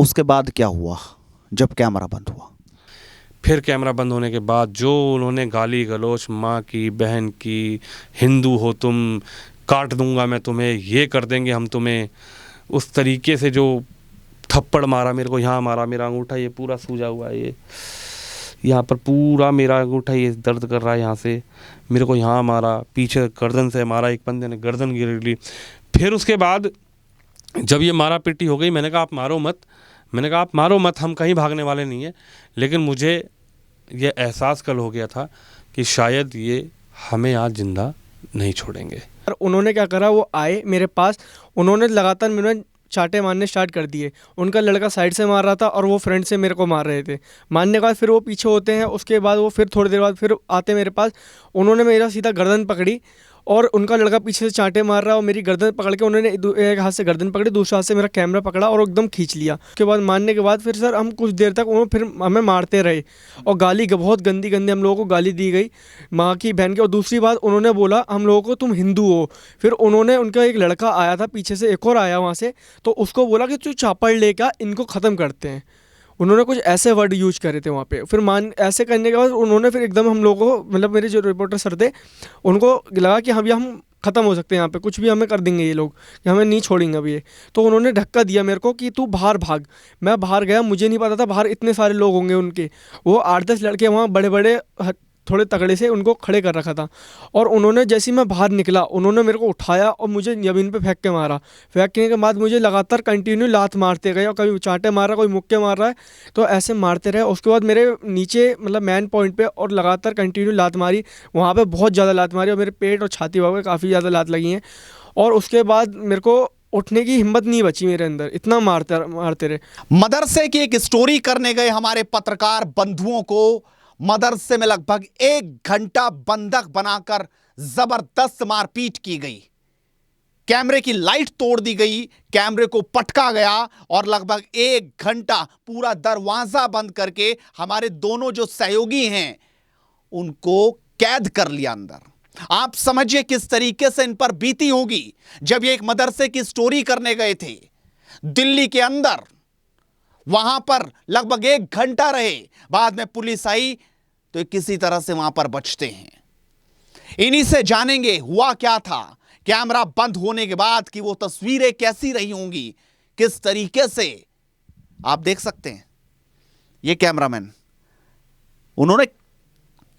उसके बाद क्या हुआ जब कैमरा बंद हुआ? फिर कैमरा बंद होने के बाद जो उन्होंने गाली गलौज माँ की, बहन की, हिंदू हो तुम, काट दूंगा मैं तुम्हें, ये कर देंगे हम तुम्हें, उस तरीके से जो थप्पड़ मारा मेरे को, यहाँ मारा, मेरा अंगूठा ये पूरा सूजा हुआ है, ये यहाँ पर पूरा मेरा अंगूठा ये दर्द कर रहा है, यहाँ से मेरे को यहाँ मारा, पीछे गर्दन से मारा, एक बंदे ने गर्दन गिर ली। फिर उसके बाद जब ये मारा पीटी हो गई, मैंने कहा आप मारो मत, मैंने कहा आप मारो मत, हम कहीं भागने वाले नहीं हैं। लेकिन मुझे ये एहसास कल हो गया था कि शायद ये हमें आज ज़िंदा नहीं छोड़ेंगे। और उन्होंने क्या करा, वो आए मेरे पास, उन्होंने लगातार मेरे चाटे मारने स्टार्ट कर दिए। उनका लड़का साइड से मार रहा था और वो फ्रंट से मेरे को मार रहे थे। मारने के बाद फिर वो पीछे होते हैं, उसके बाद वो फिर थोड़ी देर बाद फिर आते मेरे पास। उन्होंने मेरा सीधा गर्दन पकड़ी और उनका लड़का पीछे से चांटे मार रहा और मेरी गर्दन पकड़ के उन्होंने एक हाथ से गर्दन पकड़ी, दूसरे हाथ से मेरा कैमरा पकड़ा और एकदम खींच लिया। उसके बाद मारने के बाद फिर सर हम कुछ देर तक उन्होंने फिर हमें मारते रहे और गाली बहुत गंदी गंदी हम लोगों को गाली दी गई, माँ की, बहन की। और दूसरी बात उन्होंने बोला हम लोगों को तुम हिंदू हो। फिर उन्होंने, उनका एक लड़का आया था पीछे से, एक और आया वहाँ से, तो उसको बोला कि तू चापड़ लेकर इनको ख़त्म करते हैं। उन्होंने कुछ ऐसे वर्ड यूज करे थे वहाँ पे। फिर ऐसे करने के बाद उन्होंने फिर एकदम हम लोगों को, मतलब मेरे जो रिपोर्टर सर थे, उनको लगा कि हम ख़त्म हो सकते हैं यहाँ पे, कुछ भी हमें कर देंगे ये लोग, कि हमें नहीं छोड़ेंगे अब ये। तो उन्होंने धक्का दिया मेरे को कि तू बाहर भाग। मैं बाहर गया, मुझे नहीं पता था बाहर इतने सारे लोग होंगे उनके। वो 8-10 लड़के वहाँ बड़े बड़े थोड़े तगड़े से उनको खड़े कर रखा था। और उन्होंने जैसे ही मैं बाहर निकला, उन्होंने मेरे को उठाया और मुझे ज़मीन पे फेंक के मारा। फेंकने के बाद मुझे लगातार कंटिन्यू लात मारते गए और कभी चांटे मार रहा, कोई मुक्के मार रहा है, तो ऐसे मारते रहे। उसके बाद मेरे नीचे, मतलब मैन पॉइंट पे, और लगातार कंटिन्यू लात मारी। वहाँ पे बहुत ज़्यादा लात मारी और मेरे पेट और छाती वहाँ पे काफ़ी ज़्यादा लात लगी हैं। और उसके बाद मेरे को उठने की हिम्मत नहीं बची मेरे अंदर, इतना मारते रहे। मदरसे की एक स्टोरी करने गए हमारे पत्रकार बंधुओं को मदरसे में लगभग 1 घंटा बंधक बनाकर जबरदस्त मारपीट की गई। कैमरे की लाइट तोड़ दी गई, कैमरे को पटका गया और लगभग 1 घंटा पूरा दरवाजा बंद करके हमारे दोनों जो सहयोगी हैं उनको कैद कर लिया अंदर। आप समझिए किस तरीके से इन पर बीती होगी जब ये एक मदरसे की स्टोरी करने गए थे दिल्ली के अंदर। वहां पर लगभग 1 घंटा रहे, बाद में पुलिस आई तो किसी तरह से वहां पर बचते हैं। इन्हीं से जानेंगे हुआ क्या था कैमरा बंद होने के बाद, कि वो तस्वीरें कैसी रही होंगी, किस तरीके से। आप देख सकते हैं ये कैमरामैन, उन्होंने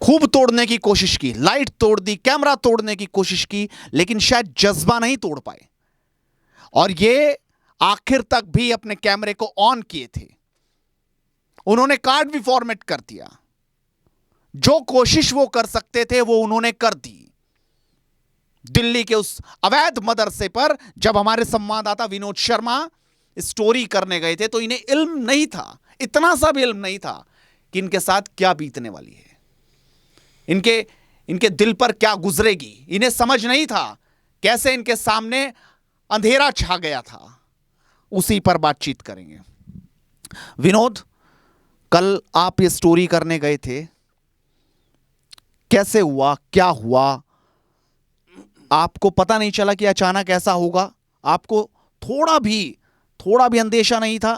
खूब तोड़ने की कोशिश की, लाइट तोड़ दी, कैमरा तोड़ने की कोशिश की, लेकिन शायद जज्बा नहीं तोड़ पाए और ये आखिर तक भी अपने कैमरे को ऑन किए थे। उन्होंने कार्ड भी फॉर्मेट कर दिया, जो कोशिश वो कर सकते थे वो उन्होंने कर दी। दिल्ली के उस अवैध मदरसे पर जब हमारे संवाददाता विनोद शर्मा स्टोरी करने गए थे तो इन्हें इल्म नहीं था, इतना सा भी इल्म नहीं था कि इनके साथ क्या बीतने वाली है, इनके दिल पर क्या गुजरेगी। इन्हें समझ नहीं था कैसे इनके सामने अंधेरा छा गया था। उसी पर बातचीत करेंगे। विनोद, कल आप ये स्टोरी करने गए थे, कैसे हुआ, क्या हुआ? आपको पता नहीं चला कि अचानक ऐसा होगा? आपको थोड़ा भी अंदेशा नहीं था?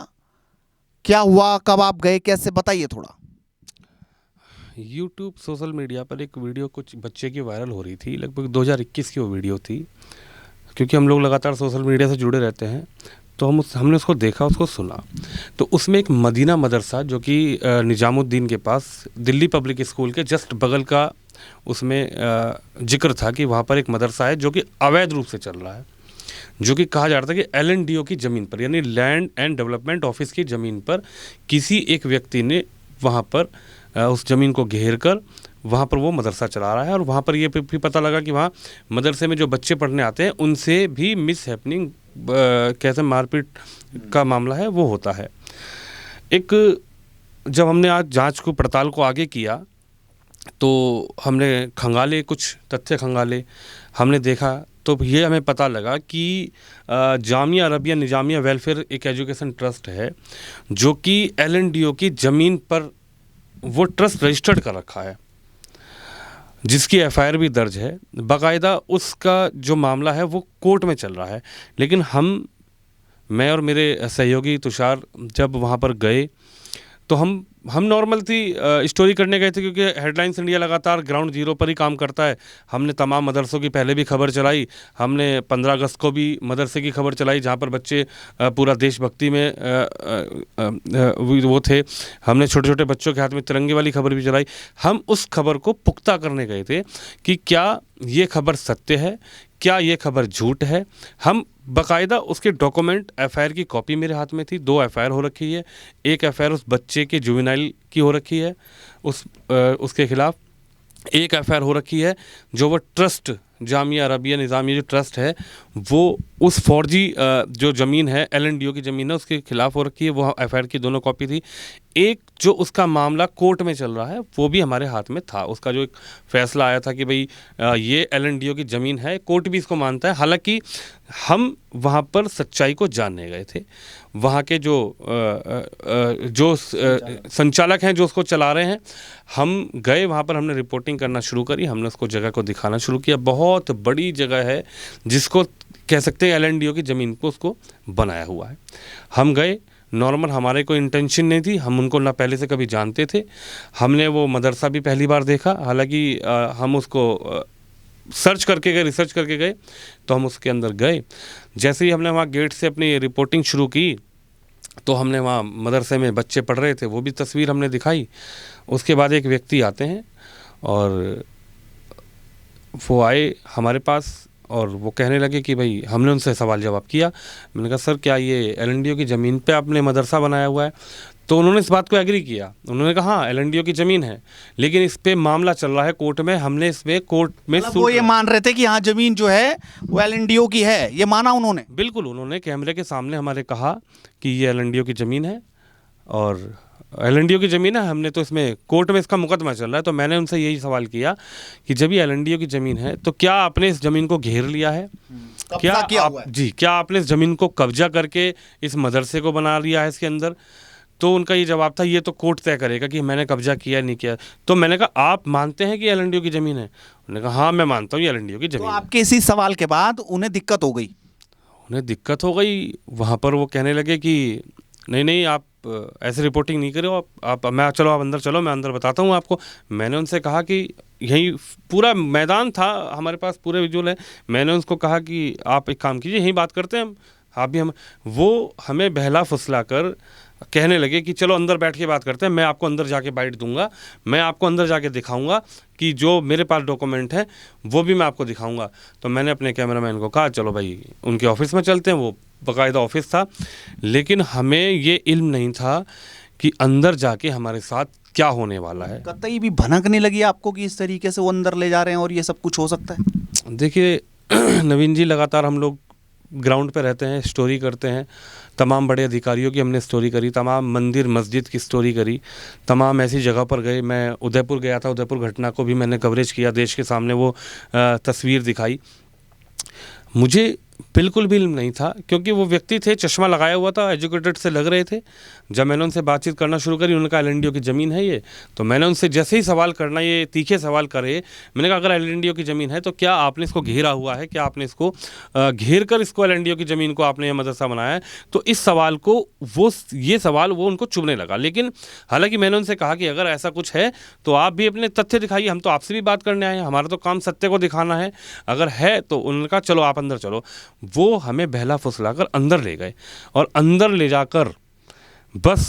क्या हुआ, कब आप गए, कैसे, बताइए थोड़ा। YouTube सोशल मीडिया पर एक वीडियो कुछ बच्चे की वायरल हो रही थी, लगभग 2021 की वो वीडियो थी। क्योंकि हम लोग लगातार सोशल मीडिया से जुड़े रहते हैं तो हमने उसको देखा, उसको सुना। तो उसमें एक मदीना मदरसा जो कि निजामुद्दीन के पास दिल्ली पब्लिक स्कूल के जस्ट बगल का, उसमें जिक्र था कि वहाँ पर एक मदरसा है जो कि अवैध रूप से चल रहा है, जो कि कहा जा रहा था कि LNDO की ज़मीन पर, यानी लैंड एंड डेवलपमेंट ऑफिस की ज़मीन पर किसी एक व्यक्ति ने वहाँ पर उस ज़मीन को घेर कर वहाँ पर वो मदरसा चला रहा है। और वहाँ पर ये भी पता लगा कि वहाँ मदरसे में जो बच्चे पढ़ने आते हैं उनसे भी मिस हैपनिंग, कैसे मारपीट का मामला है वो होता है। जब हमने आज जांच को, पड़ताल को आगे किया तो हमने खंगाले, कुछ तथ्य खंगाले, हमने देखा तो ये हमें पता लगा कि जामिया अरबिया निजामिया वेलफेयर एक एजुकेशन ट्रस्ट है जो कि LNDO की ज़मीन पर वो ट्रस्ट रजिस्टर्ड कर रखा है, जिसकी FIR भी दर्ज है बाकायदा। उसका जो मामला है वो कोर्ट में चल रहा है। लेकिन हम मैं और मेरे सहयोगी तुषार जब वहाँ पर गए तो हम नॉर्मल थी स्टोरी करने गए थे, क्योंकि हेडलाइंस इंडिया लगातार ग्राउंड जीरो पर ही काम करता है। हमने तमाम मदरसों की पहले भी खबर चलाई, हमने 15 अगस्त को भी मदरसे की खबर चलाई जहाँ पर बच्चे पूरा देशभक्ति में वो थे। हमने छोटे छोटे बच्चों के हाथ में तिरंगे वाली खबर भी चलाई। हम उस खबर को पुख्ता करने गए थे कि क्या ये खबर सत्य है, क्या ये खबर झूठ है। हम बाकायदा उसके डॉक्यूमेंट, एफआईआर की कॉपी मेरे हाथ में थी। 2 एफआईआर हो रखी है, एक एफआईआर उस बच्चे के जुवेनाइल की हो रखी है, उसके खिलाफ एक एफआईआर हो रखी है जो वो ट्रस्ट जामिया अरबिया निज़ामिया जो ट्रस्ट है वो उस फौजी जो ज़मीन है LNDO की ज़मीन है उसके खिलाफ हो रखी है। वो एफआईआर की दोनों कॉपी थी। एक जो उसका मामला कोर्ट में चल रहा है वो भी हमारे हाथ में था। उसका जो एक फैसला आया था कि भाई ये LNDO की ज़मीन है, कोर्ट भी इसको मानता है। हालांकि हम वहाँ पर सच्चाई को जानने गए थे। वहाँ के जो संचालक हैं जो उसको चला रहे हैं, हम गए वहाँ पर, हमने रिपोर्टिंग करना शुरू करी, हमने उसको जगह को दिखाना शुरू किया। बहुत बड़ी जगह है जिसको कह सकते हैं LNDO की ज़मीन को उसको बनाया हुआ है। हम गए, नॉर्मल हमारे कोई इंटेंशन नहीं थी, हम उनको ना पहले से कभी जानते थे। हमने वो मदरसा भी पहली बार देखा, हालांकि हम उसको सर्च करके गए, रिसर्च करके गए, तो हम उसके अंदर गए। जैसे ही हमने वहाँ गेट से अपनी रिपोर्टिंग शुरू की तो हमने वहाँ मदरसे में बच्चे पढ़ रहे थे, वो भी तस्वीर हमने दिखाई। उसके बाद एक व्यक्ति आते हैं और वो आए हमारे पास और वो कहने लगे कि भाई, हमने उनसे सवाल जवाब किया। मैंने कहा सर क्या ये LNDO की ज़मीन पे आपने मदरसा बनाया हुआ है? तो उन्होंने इस बात को एग्री किया। उन्होंने कहा हाँ LNDO की ज़मीन है, लेकिन इस पे मामला चल रहा है कोर्ट में, हमने इसमें कोर्ट में वो ये मान रहे थे कि हाँ ज़मीन जो है वो LNDO की है, ये माना उन्होंने? बिल्कुल, उन्होंने कैमरे के सामने हमारे कहा कि ये LNDO की ज़मीन है और LNDO की ज़मीन है, हमने तो इसमें कोर्ट में इसका मुकदमा चल रहा है। तो मैंने उनसे यही सवाल किया कि जब ये LNDO की ज़मीन है तो क्या आपने इस ज़मीन को घेर लिया है? क्या आपने इस ज़मीन को कब्जा करके इस मदरसे को बना लिया है इसके अंदर? तो उनका ये जवाब था ये तो कोर्ट तय करेगा कि मैंने कब्जा किया नहीं किया। तो मैंने कहा आप मानते हैं कि LNDO की ज़मीन है? उन्होंने कहा हाँ मैं मानता हूँ ये LNDO की ज़मीन है। आपके इसी सवाल के बाद उन्हें दिक्कत हो गई? उन्हें दिक्कत हो गई। वहाँ पर वो कहने लगे कि नहीं आप ऐसे रिपोर्टिंग नहीं करो, आप अंदर चलो, मैं अंदर बताता हूँ आपको। मैंने उनसे कहा कि यहीं पूरा मैदान था हमारे पास, पूरे विजुअल है। मैंने उसको कहा कि आप एक काम कीजिए, यहीं बात करते हैं हम। वो हमें बहला फुसला कर कहने लगे कि चलो अंदर बैठ के बात करते हैं, मैं आपको अंदर जाके बाइट दूंगा, मैं आपको अंदर जाके दिखाऊंगा कि जो मेरे पास डॉक्यूमेंट है वो भी मैं आपको दिखाऊंगा। तो मैंने अपने कैमरामैन को कहा चलो भाई उनके ऑफिस में चलते हैं। वो बाकायदा ऑफिस था, लेकिन हमें ये इल्म नहीं था कि अंदर जाके हमारे साथ क्या होने वाला है। कतई भी भनक नहीं लगी आपको कि इस तरीके से वो अंदर ले जा रहे हैं और ये सब कुछ हो सकता है? देखिए नवीन जी, लगातार हम लोग ग्राउंड पे रहते हैं, स्टोरी करते हैं। तमाम बड़े अधिकारियों की हमने स्टोरी करी, तमाम मंदिर मस्जिद की स्टोरी करी, तमाम ऐसी जगह पर गए। मैं उदयपुर गया था, उदयपुर घटना को भी मैंने कवरेज किया, देश के सामने वो तस्वीर दिखाई। मुझे बिल्कुल भी इल्म नहीं था, क्योंकि वो व्यक्ति थे, चश्मा लगाया हुआ था, एजुकेटेड से लग रहे थे। जब मैंने उनसे बातचीत करना शुरू करी, उन्होंने कहा LNDO की ज़मीन है ये। तो मैंने उनसे जैसे ही सवाल करना, ये तीखे सवाल करे, मैंने कहा अगर LNDO की ज़मीन है तो क्या आपने इसको घेरा हुआ है, क्या आपने इसको घेर कर इसको LNDO की ज़मीन को आपने ये मदरसा बनाया है? तो इस सवाल को ये सवाल उनको चुभने लगा। लेकिन हालांकि मैंने उनसे कहा कि अगर ऐसा कुछ है तो आप भी अपने तथ्य दिखाइए, हम तो आपसे भी बात करने आए हैं, हमारा तो काम सत्य को दिखाना है। अगर है तो उन्होंने कहा चलो आप अंदर चलो। वो हमें बहला फुसलाकर अंदर ले गए और अंदर ले जाकर बस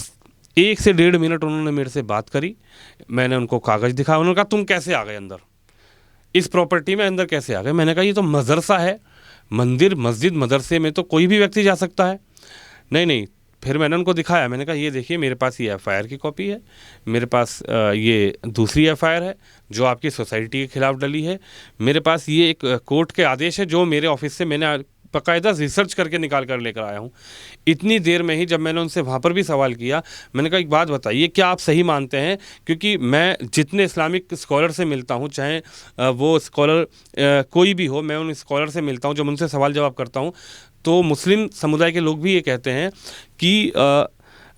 1 से 1.5 मिनट उन्होंने मेरे से बात करी। मैंने उनको कागज़ दिखाया। उन्होंने कहा तुम कैसे आ गए अंदर, इस प्रॉपर्टी में अंदर कैसे आ गए? मैंने कहा ये तो मदरसा है, मंदिर मस्जिद मदरसे में तो कोई भी व्यक्ति जा सकता है। नहीं। फिर मैंने उनको दिखाया, मैंने कहा ये देखिए मेरे पास ये FIR की कॉपी है, मेरे पास ये दूसरी FIR है जो आपकी सोसाइटी के खिलाफ डली है, मेरे पास ये एक कोर्ट के आदेश है जो मेरे ऑफिस से मैंने बाकायदा रिसर्च करके निकाल कर लेकर आया हूँ। इतनी देर में ही जब मैंने उनसे वहाँ पर भी सवाल किया, मैंने कहा एक बात बताइए, क्या आप सही मानते हैं? क्योंकि मैं जितने इस्लामिक स्कॉलर से मिलता हूँ, चाहे वो स्कॉलर कोई भी हो, मैं उन स्कॉलर से मिलता हूँ, जब उनसे सवाल जवाब करता हूँ तो मुस्लिम समुदाय के लोग भी ये कहते हैं कि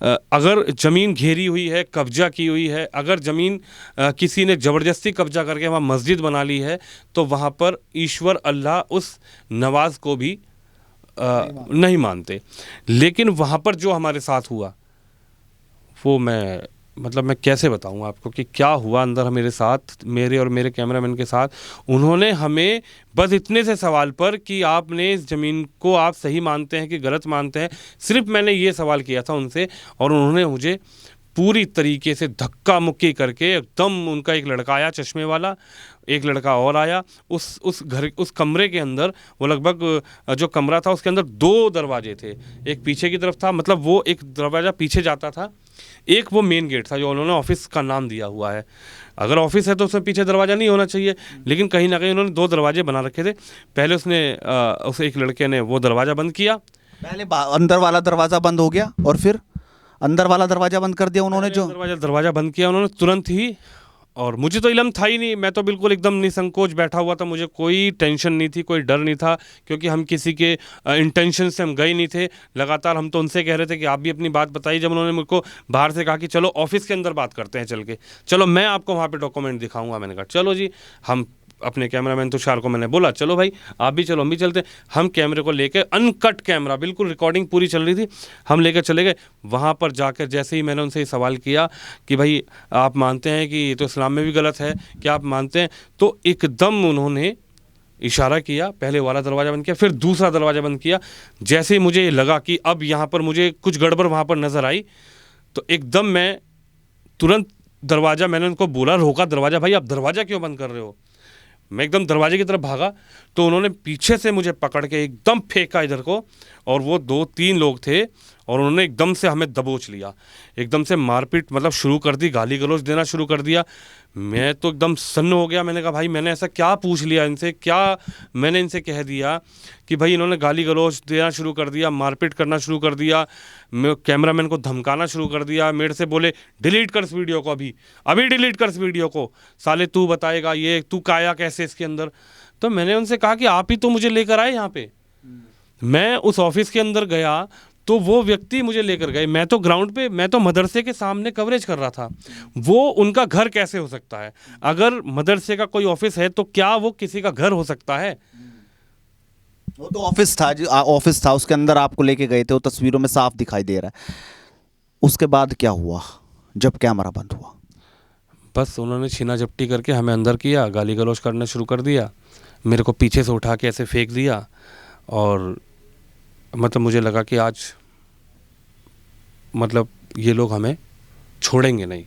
अगर ज़मीन घेरी हुई है, कब्जा की हुई है, अगर ज़मीन किसी ने ज़बरदस्ती कब्जा करके वहाँ मस्जिद बना ली है, तो वहाँ पर ईश्वर अल्लाह उस नवाज को भी नहीं मानते। लेकिन वहाँ पर जो हमारे साथ हुआ वो मैं कैसे बताऊँ आपको कि क्या हुआ अंदर मेरे साथ, मेरे और मेरे कैमरामैन के साथ। उन्होंने हमें बस इतने से सवाल पर कि आपने इस ज़मीन को आप सही मानते हैं कि गलत मानते हैं, सिर्फ मैंने ये सवाल किया था उनसे, और उन्होंने मुझे पूरी तरीके से धक्का मुक्की करके एकदम, उनका एक लड़का आया चश्मे वाला, एक लड़का और आया उस कमरे के अंदर। वो लगभग जो कमरा था उसके अंदर 2 दरवाजे थे, एक पीछे की तरफ था, मतलब वो एक दरवाज़ा पीछे जाता था, एक वो मेन गेट था जो उन्होंने ऑफिस का नाम दिया हुआ है। अगर ऑफिस है तो उसमें पीछे दरवाज़ा नहीं होना चाहिए, लेकिन कहीं ना कहीं उन्होंने 2 दरवाजे बना रखे थे। पहले उस एक लड़के ने वो दरवाज़ा बंद किया, पहले अंदर वाला दरवाजा बंद हो गया और फिर अंदर वाला दरवाजा बंद कर दिया उन्होंने। जो दरवाज़ा बंद किया उन्होंने तुरंत ही, और मुझे तो इल्म था ही नहीं, मैं तो बिल्कुल एकदम निसंकोच बैठा हुआ था, मुझे कोई टेंशन नहीं थी, कोई डर नहीं था, क्योंकि हम किसी के इंटेंशन से हम गए नहीं थे। लगातार हम तो उनसे कह रहे थे कि आप भी अपनी बात बताइए। जब उन्होंने मुझको बाहर से कहा कि चलो ऑफिस के अंदर बात करते हैं चल के, चलो मैं आपको वहाँ पे डॉक्यूमेंट दिखाऊंगा, मैंने कहा चलो जी। हम अपने कैमरामैन तुषार को मैंने बोला चलो भाई आप भी चलो, हम भी चलते। हम कैमरे को लेकर, अनकट कैमरा, बिल्कुल रिकॉर्डिंग पूरी चल रही थी, हम लेकर चले गए। वहाँ पर जाकर जैसे ही मैंने उनसे ये सवाल किया कि भाई आप मानते हैं कि ये तो इस्लाम में भी गलत है, क्या आप मानते हैं? तो एकदम उन्होंने इशारा किया, पहले वाला दरवाज़ा बंद किया, फिर दूसरा दरवाज़ा बंद किया। जैसे ही मुझे लगा कि अब यहाँ पर मुझे कुछ गड़बड़ वहाँ पर नज़र आई, तो एकदम मैं तुरंत दरवाज़ा, मैंने उनको बोला, रोका दरवाज़ा, भाई आप दरवाज़ा क्यों बंद कर रहे हो? मैं एकदम दरवाजे की तरफ भागा तो उन्होंने पीछे से मुझे पकड़ के एकदम फेंका इधर को, और वो 2-3 लोग थे और उन्होंने एकदम से हमें दबोच लिया, एकदम से मारपीट मतलब शुरू कर दी, गाली गलौज देना शुरू कर दिया। मैं तो एकदम सन्न हो गया। मैंने कहा भाई मैंने ऐसा क्या पूछ लिया इनसे, क्या मैंने इनसे कह दिया कि भाई इन्होंने गाली गलौज देना शुरू कर दिया, मारपीट करना शुरू कर दिया, कैमरामैन को धमकाना शुरू कर दिया। मेरे से बोले डिलीट कर इस वीडियो को, अभी डिलीट कर इस वीडियो को, साले तू बताएगा, ये तू काया कैसे इसके अंदर। तो मैंने उनसे कहा कि आप ही तो मुझे लेकर आए यहाँ पे, मैं उस ऑफिस के अंदर गया तो वो व्यक्ति मुझे लेकर गए, मैं तो ग्राउंड पे, मैं तो मदरसे के सामने कवरेज कर रहा था, वो उनका घर कैसे हो सकता है? अगर मदरसे का कोई ऑफिस है तो क्या वो किसी का घर हो सकता है? वो तो ऑफिस था, उसके अंदर आपको लेके गए थे, वो तस्वीरों में साफ दिखाई दे रहा है। उसके बाद क्या हुआ जब कैमरा बंद हुआ? बस उन्होंने छीना झपटी करके हमें अंदर किया, गाली गलौज करना शुरू कर दिया, मेरे को पीछे से उठा के ऐसे फेंक दिया, और मतलब मुझे लगा कि आज मतलब ये लोग हमें छोड़ेंगे नहीं,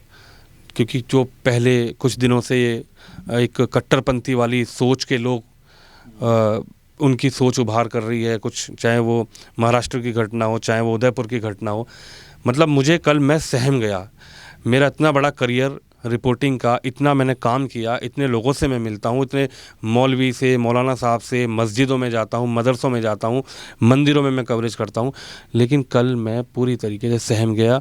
क्योंकि जो पहले कुछ दिनों से एक कट्टरपंथी वाली सोच के लोग उनकी सोच उभार कर रही है कुछ, चाहे वो महाराष्ट्र की घटना हो, चाहे वो उदयपुर की घटना हो। मतलब मुझे कल मैं सहम गया, मेरा इतना बड़ा करियर रिपोर्टिंग का, इतना मैंने काम किया, इतने लोगों से मैं मिलता हूँ, इतने मौलवी से, मौलाना साहब से, मस्जिदों में जाता हूँ, मदरसों में जाता हूँ, मंदिरों में मैं कवरेज करता हूँ, लेकिन कल मैं पूरी तरीके से सहम गया।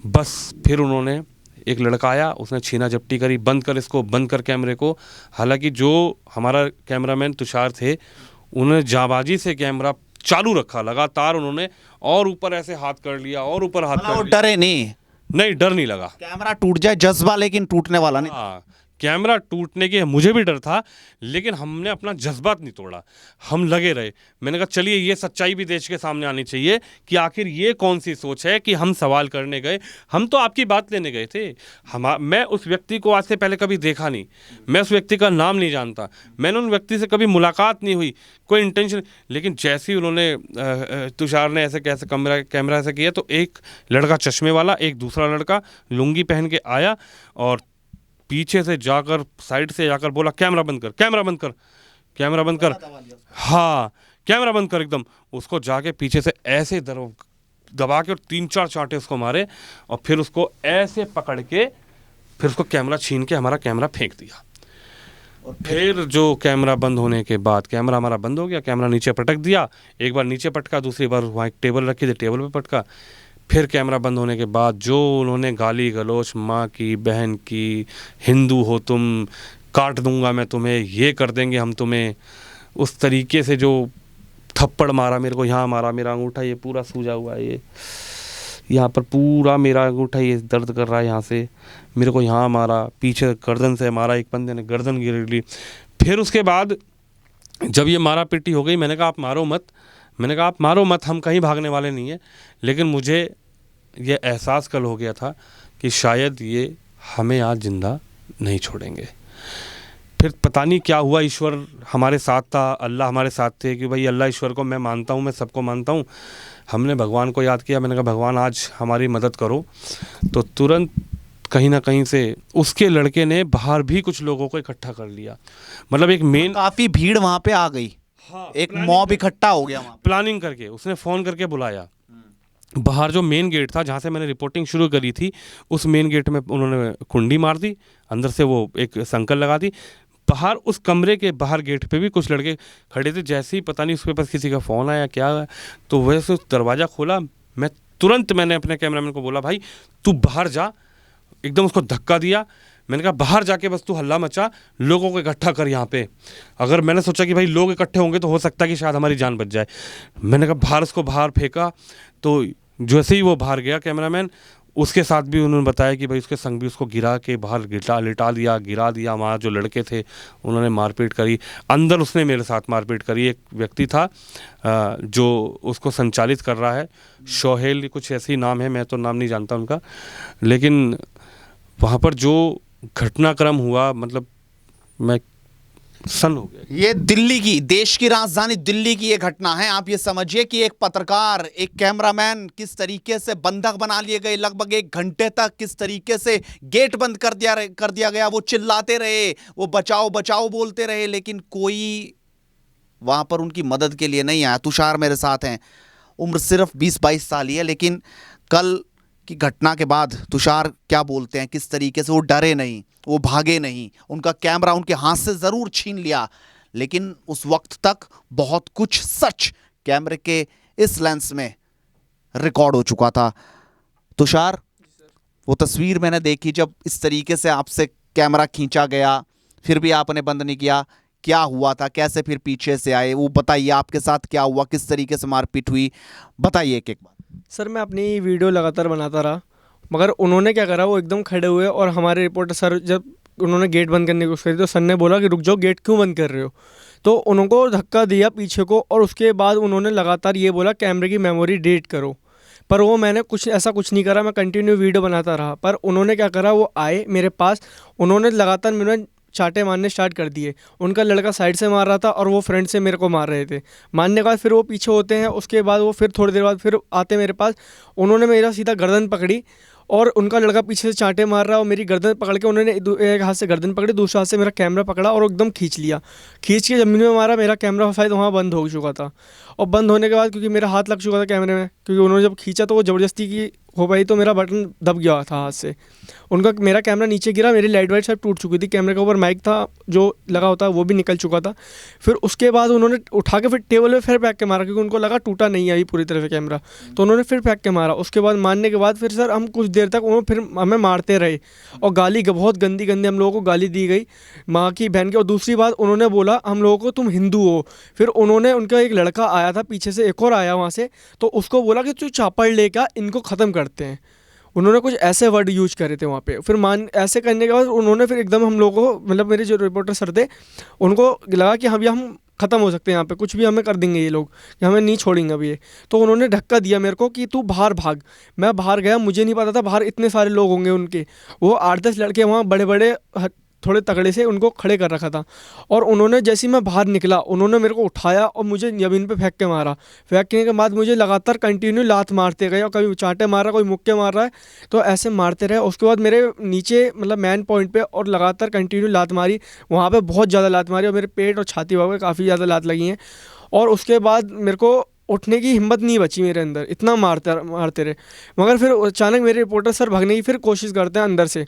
बस फिर उन्होंने, एक लड़का आया, उसने छीना झपटी करी, बंद कर इसको, बंद कर कैमरे को। हालांकि जो हमारा कैमरामैन तुषार थे उन्होंने जाबाजी से कैमरा चालू रखा लगातार, उन्होंने और ऊपर ऐसे हाथ कर लिया और ऊपर हाथ कर लिया। डरे नहीं? नहीं, डर नहीं लगा। कैमरा टूट जाए जज्बा, लेकिन टूटने वाला नहीं। हाँ, कैमरा टूटने के मुझे भी डर था, लेकिन हमने अपना जज्बात नहीं तोड़ा, हम लगे रहे। मैंने कहा चलिए ये सच्चाई भी देश के सामने आनी चाहिए कि आखिर ये कौन सी सोच है कि हम सवाल करने गए, हम तो आपकी बात लेने गए थे। मैं उस व्यक्ति को आज से पहले कभी देखा नहीं, मैं उस व्यक्ति का नाम नहीं जानता, मैंने उन व्यक्ति से कभी मुलाकात नहीं हुई, कोई इंटेंशन। लेकिन जैसे ही उन्होंने, तुषार ने ऐसे कैसे कैमरा ऐसे किया, तो एक लड़का चश्मे वाला, एक दूसरा लड़का लुंगी पहन के आया और पीछे से जाकर, साइड से जाकर बोला कैमरा बंद कर, कैमरा बंद कर, कैमरा बंद कर, हाँ कैमरा बंद कर। एकदम उसको जाके पीछे से ऐसे दबा के और 3-4 चांटे उसको मारे, और फिर उसको ऐसे पकड़ के फिर उसको कैमरा छीन के हमारा कैमरा फेंक दिया। और फिर जो कैमरा बंद होने के बाद, कैमरा हमारा बंद हो गया, कैमरा नीचे पटक दिया, एक बार नीचे पटका, दूसरी बार वहाँ एक टेबल रखी थी, टेबल पे पटका। फिर कैमरा बंद होने के बाद जो उन्होंने गाली गलौज, माँ की, बहन की, हिंदू हो तुम, काट दूंगा मैं तुम्हें, ये कर देंगे हम तुम्हें, उस तरीके से जो थप्पड़ मारा मेरे को, यहाँ मारा, मेरा अंगूठा ये पूरा सूजा हुआ है, ये यहाँ पर पूरा मेरा अंगूठा ये दर्द कर रहा है, यहाँ से मेरे को यहाँ मारा, पीछे गर्दन से मारा, एक बंदे ने गर्दन गिर ली। फिर उसके बाद जब ये मारा पीटी हो गई, मैंने कहा आप मारो मत, मैंने कहा आप मारो मत, हम कहीं भागने वाले नहीं हैं। लेकिन मुझे ये एहसास कल हो गया था कि शायद ये हमें आज ज़िंदा नहीं छोड़ेंगे। फिर पता नहीं क्या हुआ, ईश्वर हमारे साथ था, अल्लाह हमारे साथ थे कि भाई अल्लाह ईश्वर को मैं मानता हूँ, मैं सबको मानता हूँ। हमने भगवान को याद किया, मैंने कहा भगवान आज हमारी मदद करो। तो तुरंत कहीं ना कहीं से उसके लड़के ने बाहर भी कुछ लोगों को इकट्ठा कर लिया। मतलब एक मेन काफी भीड़ वहां पे आ गई, हाँ, एक मॉब इकट्ठा हो गया वहां पे। प्लानिंग करके उसने फ़ोन करके बुलाया। बाहर जो मेन गेट था जहाँ से मैंने रिपोर्टिंग शुरू करी थी, उस मेन गेट में उन्होंने कुंडी मार दी, अंदर से वो एक संकल लगा दी। बाहर उस कमरे के बाहर गेट पे भी कुछ लड़के खड़े थे। जैसे ही पता नहीं उसके पास किसी का फ़ोन आया क्या आया, तो वैसे दरवाज़ा खोला, मैं तुरंत मैंने अपने कैमरामैन को बोला भाई तू बाहर जा, एकदम उसको धक्का दिया। मैंने कहा बाहर जाके बस तू हल्ला मचा, लोगों को इकट्ठा कर यहाँ पे। अगर मैंने सोचा कि भाई लोग इकट्ठे होंगे तो हो सकता है कि शायद हमारी जान बच जाए। मैंने कहा बाहर, उसको बाहर फेंका। तो जैसे ही वो बाहर गया कैमरामैन, उसके साथ भी उन्होंने बताया कि भाई उसके संग भी उसको गिरा के बाहर लिटा दिया, गिरा दिया। वहाँ जो लड़के थे उन्होंने मारपीट करी। अंदर उसने मेरे साथ मारपीट करी। एक व्यक्ति था जो उसको संचालित कर रहा है, शोहेल कुछ ऐसी नाम है, मैं तो नाम नहीं जानता उनका। लेकिन वहाँ पर जो घटनाक्रम हुआ, मतलब मैं सन हो गया। ये दिल्ली की, देश की राजधानी दिल्ली की ये घटना है। आप ये समझिए कि एक पत्रकार, एक कैमरामैन किस तरीके से बंधक बना लिए गए। लगभग 1 घंटे तक किस तरीके से गेट बंद कर दिया गया। वो चिल्लाते रहे, वो बचाओ बचाओ बोलते रहे, लेकिन कोई वहां पर उनकी मदद के लिए नहीं आया। तुषार मेरे साथ हैं, उम्र सिर्फ 20-22 साल ही है, लेकिन कल की घटना के बाद तुषार क्या बोलते हैं, किस तरीके से वो डरे नहीं, वो भागे नहीं। उनका कैमरा उनके हाथ से ज़रूर छीन लिया, लेकिन उस वक्त तक बहुत कुछ सच कैमरे के इस लेंस में रिकॉर्ड हो चुका था। तुषार, वो तस्वीर मैंने देखी जब इस तरीके से आपसे कैमरा खींचा गया, फिर भी आपने बंद नहीं किया। क्या हुआ था, कैसे फिर पीछे से आए, वो बताइए। आपके साथ क्या हुआ, किस तरीके से मारपीट हुई, बताइए एक एक बात। सर मैं अपनी वीडियो लगातार बनाता रहा, मगर उन्होंने क्या करा, वो एकदम खड़े हुए और हमारे रिपोर्टर सर जब उन्होंने गेट बंद करने की कोशिश करी तो सर ने बोला कि रुक जाओ, गेट क्यों बंद कर रहे हो। तो उनको धक्का दिया पीछे को, और उसके बाद उन्होंने लगातार ये बोला कैमरे की मेमोरी डिलीट करो। पर वो मैंने कुछ नहीं करा, मैं कंटिन्यू वीडियो बनाता रहा। पर उन्होंने क्या करा, वो आए मेरे पास, उन्होंने लगातार मेरे चाटे मारने स्टार्ट कर दिए। उनका लड़का साइड से मार रहा था और वो फ्रंट से मेरे को मार रहे थे। मारने के बाद फिर वो पीछे होते हैं, उसके बाद वो फिर थोड़ी देर बाद फिर आते मेरे पास। उन्होंने मेरा सीधा गर्दन पकड़ी और उनका लड़का पीछे से चांटे मार रहा है और मेरी गर्दन पकड़ के उन्होंने एक हाथ से गर्दन पकड़ी, दूसरे हाथ से मेरा कैमरा पकड़ा और एकदम खींच लिया। खींच के ज़मीन में मारा। मेरा कैमरा शायद वहाँ बंद हो चुका था, और बंद होने के बाद क्योंकि मेरा हाथ लग चुका था कैमरे में, क्योंकि उन्होंने जब खींचा तो वो ज़बरदस्ती की हो पाई, तो मेरा बटन दब गया था हाथ से। उनका मेरा कैमरा नीचे गिरा, मेरी लाइट वाइट सब टूट चुकी थी, कैमरे के ऊपर माइक था जो लगा होता है वो भी निकल चुका था। फिर उसके बाद उन्होंने उठा के फिर टेबल पे फिर फेंक के मारा, क्योंकि उनको लगा टूटा नहीं है अभी पूरी तरह से कैमरा, तो उन्होंने फिर फेंक के मारा। उसके बाद मारने के बाद फिर सर हम कुछ देर तक उन्होंने फिर हमें मारते रहे और गाली बहुत गंदी गंदी हम लोगों को गाली दी गई, माँ की बहन की। और दूसरी बात उन्होंने बोला हम लोगों को तुम हिंदू हो। फिर उन्होंने, उनका एक लड़का आया था पीछे से, एक और आया वहाँ से, तो उसको बोला कि तू चापड़ लेकर इनको ख़त्म करते हैं। उन्होंने कुछ ऐसे वर्ड यूज करे थे वहाँ पे। फिर ऐसे करने के बाद उन्होंने फिर एकदम हम लोगों को, मतलब मेरे जो रिपोर्टर सर थे, उनको लगा कि हम ख़त्म हो सकते हैं यहाँ पे, कुछ भी हमें कर देंगे ये लोग, कि हमें नहीं छोड़ेंगे अभी ये। तो उन्होंने धक्का दिया मेरे को कि तू बाहर भाग। मैं बाहर गया, मुझे नहीं पता था बाहर इतने सारे लोग होंगे उनके। वो 8-10 लड़के वहाँ बड़े बड़े थोड़े तगड़े से उनको खड़े कर रखा था। और उन्होंने जैसे ही मैं बाहर निकला, उन्होंने मेरे को उठाया और मुझे ज़मीन पे फेंक के मारा। फेंकने के बाद मुझे लगातार कंटिन्यू लात मारते गए, और कभी चांटे मार रहा, कोई मुक्के मार रहा है, तो ऐसे मारते रहे। उसके बाद मेरे नीचे मतलब मैन पॉइंट पे और लगातार कंटिन्यू लात मारी, वहाँ पे बहुत ज़्यादा लात मारी, और मेरे पेट और छाती वहाँ पे काफ़ी ज़्यादा लात लगी हैं। और उसके बाद मेरे को उठने की हिम्मत नहीं बची मेरे अंदर, इतना मारते रहे। मगर फिर अचानक मेरे रिपोर्टर सर भागने की फिर कोशिश करते हैं अंदर से,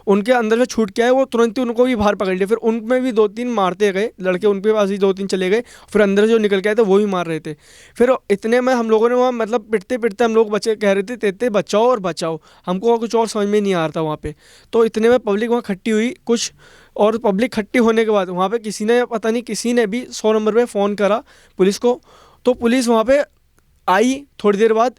उनके अंदर से छूट के आए, वो तुरंत ही उनको भी बाहर पकड़ लिया। फिर उनमें भी 2-3 मारते गए लड़के, उनके पास भी 2-3 चले गए। फिर अंदर जो निकल के आए थे वो भी मार रहे थे। फिर इतने में हम लोगों ने वहाँ मतलब पिटते पिटते हम लोग बच्चे कह रहे थे बचाओ और बचाओ, हमको कुछ और समझ में नहीं आ रहा था वहाँ पे। तो इतने में पब्लिक वहाँ खट्टी हुई कुछ, और पब्लिक खट्टी होने के बाद वहाँ पे किसी ने, पता नहीं किसी ने भी 100 नंबर पे फ़ोन करा पुलिस को। तो पुलिस वहाँ पे आई थोड़ी देर बाद,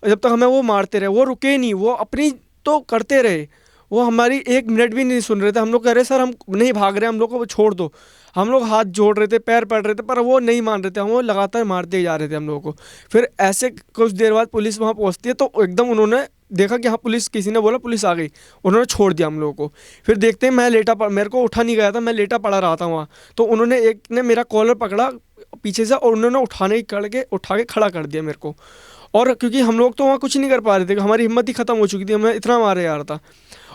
जब तक हमें वो मारते रहे, वो रुके नहीं, वो अपनी तो करते रहे। वो हमारी 1 मिनट भी नहीं सुन रहे थे। हम लोग कह रहे सर हम नहीं भाग रहे, हम लोग को छोड़ दो। हम लोग हाथ जोड़ रहे थे, पैर पड़ रहे थे, पर वो नहीं मान रहे थे, हम वो लगातार मारते ही जा रहे थे हम लोगों को। फिर ऐसे कुछ देर बाद पुलिस वहाँ पहुँचती है, तो एकदम उन्होंने देखा कि हाँ पुलिस, किसी ने बोला पुलिस आ गई, उन्होंने छोड़ दिया हम लोगों को। फिर देखते हैं मैं मेरे को उठा नहीं गया था, मैं लेटा पड़ा रहा था वहाँ। तो उन्होंने, एक ने मेरा कॉलर पकड़ा पीछे से और उन्होंने उठा के खड़ा कर दिया मेरे को। और क्योंकि हम लोग तो वहाँ कुछ नहीं कर पा रहे थे, हमारी हिम्मत ही ख़त्म हो चुकी थी, हमें इतना मारे जा रहा था।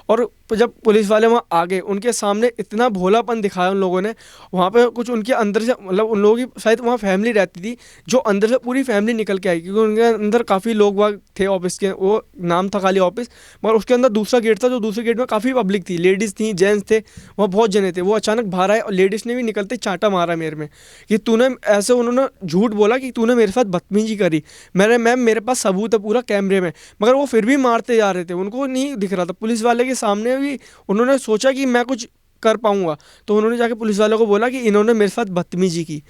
और जब पुलिस वाले वहाँ आ गए, उनके सामने इतना भोलापन दिखाया उन लोगों ने। वहाँ पे कुछ उनके अंदर से, मतलब उन लोगों की शायद वहाँ फैमिली रहती थी, जो अंदर से पूरी फैमिली निकल के आई, क्योंकि उनके अंदर काफ़ी लोग वहाँ थे ऑफिस के, वो नाम था खाली ऑफिस, मगर उसके अंदर दूसरा गेट था, जो दूसरे गेट में काफ़ी पब्लिक थी, लेडीज़ थी, जेंट्स थे, वहाँ बहुत जने थे। वो अचानक बाहर आए और लेडीज़ ने भी निकलते चांटा मारा मेरे में कि तूने ऐसे, उन्होंने झूठ बोला कि तूने मेरे साथ बदतमीजी करी। मैंने, मैम मेरे पास सबूत है पूरा कैमरे में, मगर वो फिर भी मारते जा रहे थे, उनको नहीं दिख रहा था। पुलिस वाले के सामने भी उन्होंने सोचा कि मैं कुछ कर पाऊंगा, तो उन्होंने जाके पुलिस वालों को बोला कि इन्होंने मेरे साथ बदतमीजी की।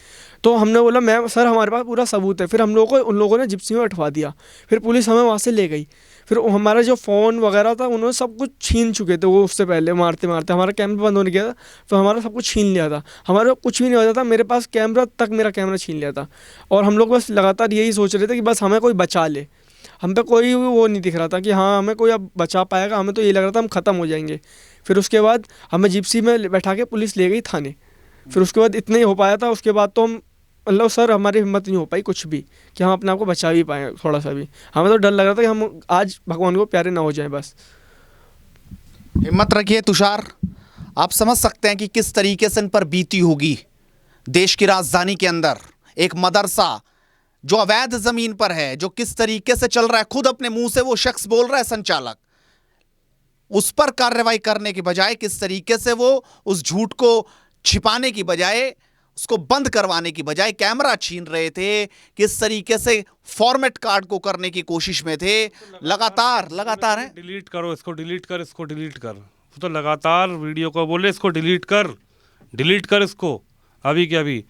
तो हमने बोला मैम सर हमारे पास पूरा सबूत है। फिर हम लोगों को उन लोगों ने जिप्सी में उठवा दिया। फिर पुलिस हमें वहाँ से ले गई। फिर हमारा जो फ़ोन वगैरह था उन्होंने सब कुछ छीन चुके थे वो, उससे पहले मारते मारते हमारा कैमरा बंद होने गया था, तो हमारा सब कुछ छीन लिया था। हमारे कुछ भी नहीं होता था, मेरे पास कैमरा तक, मेरा कैमरा छीन लिया था। और हम लोग बस लगातार यही सोच रहे थे कि बस हमें कोई बचा ले। हम पे कोई वो नहीं दिख रहा था कि हाँ हमें कोई अब बचा पाएगा, हमें तो ये लग रहा था हम ख़त्म हो जाएंगे। फिर उसके बाद हमें जिप्सी में बैठा के पुलिस ले गई थाने। फिर उसके बाद इतना ही हो पाया था। उसके बाद तो हम, मतलब सर हमारी हिम्मत नहीं हो पाई कुछ भी कि हम अपने आप को बचा भी पाएँ थोड़ा सा भी। हमें तो डर लग रहा था कि हम आज भगवान को प्यारे ना हो जाएं बस। हिम्मत रखिए तुषार, आप समझ सकते हैं कि किस तरीके से इन पर बीती होगी। देश की राजधानी के अंदर एक मदरसा जो अवैध जमीन पर है, जो किस तरीके से चल रहा है, खुद अपने मुंह से वो शख्स बोल रहा है संचालक, उस पर कार्रवाई करने की बजाय किस तरीके से वो उस झूठ को छिपाने की बजाय, उसको बंद करवाने की बजाय कैमरा छीन रहे थे, किस तरीके से फॉर्मेट कार्ड को करने की कोशिश में थे। लगातार है, डिलीट करो इसको, डिलीट कर इसको, डिलीट कर। तो लगातार वीडियो को बोले इसको डिलीट कर इसको अभी के अभी।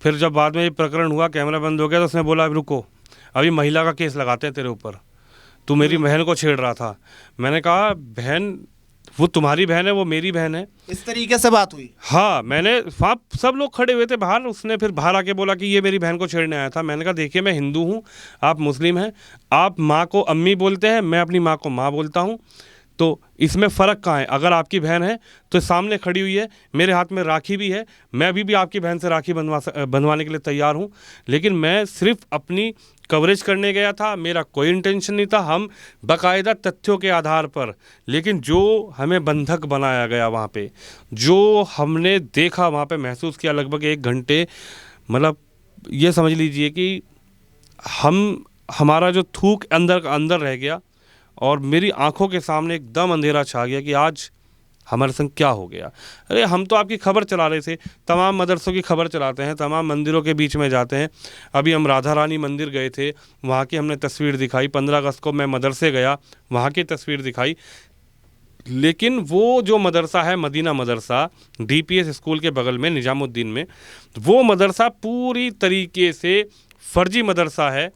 फिर जब बाद में ये प्रकरण हुआ, कैमरा बंद हो गया, तो उसने बोला अभी रुको, अभी महिला का केस लगाते हैं तेरे ऊपर, तू मेरी बहन को छेड़ रहा था। मैंने कहा बहन, वो तुम्हारी बहन है, वो मेरी बहन है। इस तरीके से बात हुई। हाँ, मैंने वहाँ सब लोग खड़े हुए थे बाहर। उसने फिर बाहर आके बोला कि ये मेरी बहन को छेड़ने आया था। मैंने कहा देखिए मैं हिंदू हूँ, आप मुस्लिम हैं, आप माँ को अम्मी बोलते हैं, मैं अपनी माँ को माँ बोलता हूँ, तो इसमें फ़र्क कहाँ है? अगर आपकी बहन है तो सामने खड़ी हुई है, मेरे हाथ में राखी भी है, मैं अभी भी आपकी बहन से राखी बनवाने के लिए तैयार हूँ, लेकिन मैं सिर्फ अपनी कवरेज करने गया था, मेरा कोई इंटेंशन नहीं था। हम बाकायदा तथ्यों के आधार पर, लेकिन जो हमें बंधक बनाया गया वहाँ पे, जो हमने देखा वहाँ पे, महसूस किया लगभग 1 घंटे, मतलब ये समझ लीजिए कि हमारा जो थूक अंदर रह गया और मेरी आंखों के सामने एकदम अंधेरा छा गया कि आज हमारे संग क्या हो गया। अरे हम तो आपकी खबर चला रहे थे, तमाम मदरसों की खबर चलाते हैं, तमाम मंदिरों के बीच में जाते हैं। अभी हम राधा रानी मंदिर गए थे, वहाँ की हमने तस्वीर दिखाई। 15 अगस्त को मैं मदरसे गया, वहाँ की तस्वीर दिखाई। लेकिन वो जो मदरसा है, मदीना मदरसा, DPS स्कूल के बगल में निजामुद्दीन में, वो मदरसा पूरी तरीके से फर्जी मदरसा है।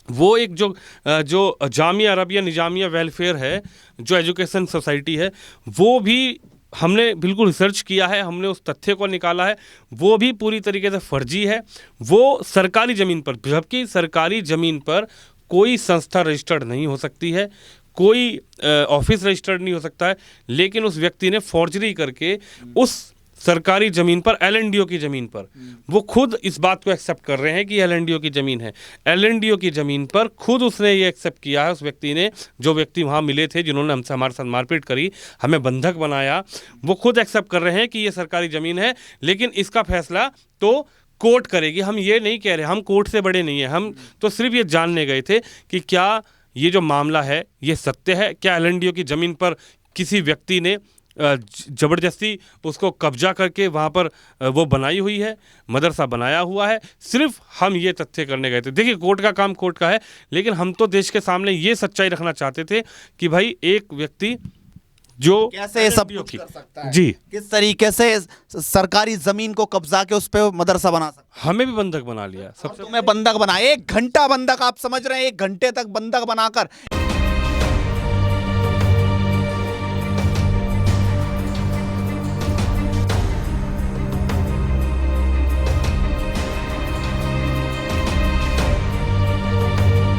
वो एक जो जामिया अरबिया निजामिया वेलफेयर है, जो एजुकेशन सोसाइटी है, वो भी हमने बिल्कुल रिसर्च किया है, हमने उस तथ्य को निकाला है, वो भी पूरी तरीके से फर्जी है। वो सरकारी ज़मीन पर, जबकि सरकारी ज़मीन पर कोई संस्था रजिस्टर्ड नहीं हो सकती है, कोई ऑफिस रजिस्टर्ड नहीं हो सकता है, लेकिन उस व्यक्ति ने फॉर्जरी करके उस सरकारी ज़मीन पर, LNDO की ज़मीन पर, वो खुद इस बात को एक्सेप्ट कर रहे हैं कि LNDO की ज़मीन है। LNDO की ज़मीन पर खुद उसने ये एक्सेप्ट किया है, उस व्यक्ति ने, जो व्यक्ति वहाँ मिले थे, जिन्होंने हमसे हमारे साथ मारपीट करी, हमें बंधक बनाया, वो खुद एक्सेप्ट कर रहे हैं कि ये सरकारी ज़मीन है। लेकिन इसका फैसला तो कोर्ट करेगी। हम ये नहीं कह रहे, हम कोर्ट से बड़े नहीं हैं, हम तो सिर्फ ये जानने गए थे कि क्या ये जो मामला है ये सत्य है, क्या LNDO की ज़मीन पर किसी व्यक्ति ने ज़बरदस्ती उसको कब्जा करके वहाँ पर वो बनाई हुई है, मदरसा बनाया हुआ है। सिर्फ हम ये तथ्य करने गए थे। देखिए कोर्ट का काम कोर्ट का है, लेकिन हम तो देश के सामने ये सच्चाई रखना चाहते थे कि भाई एक व्यक्ति जो कैसे ये सब कुछ कर सकता है, जी, किस तरीके से सरकारी जमीन को कब्जा के उस पे मदरसा बना सकता है। हमें भी बंधक बना लिया। सबसे तुम्हें बंधक बना, 1 घंटा बंधक, आप समझ रहे हैं, 1 घंटे तक बंधक बनाकर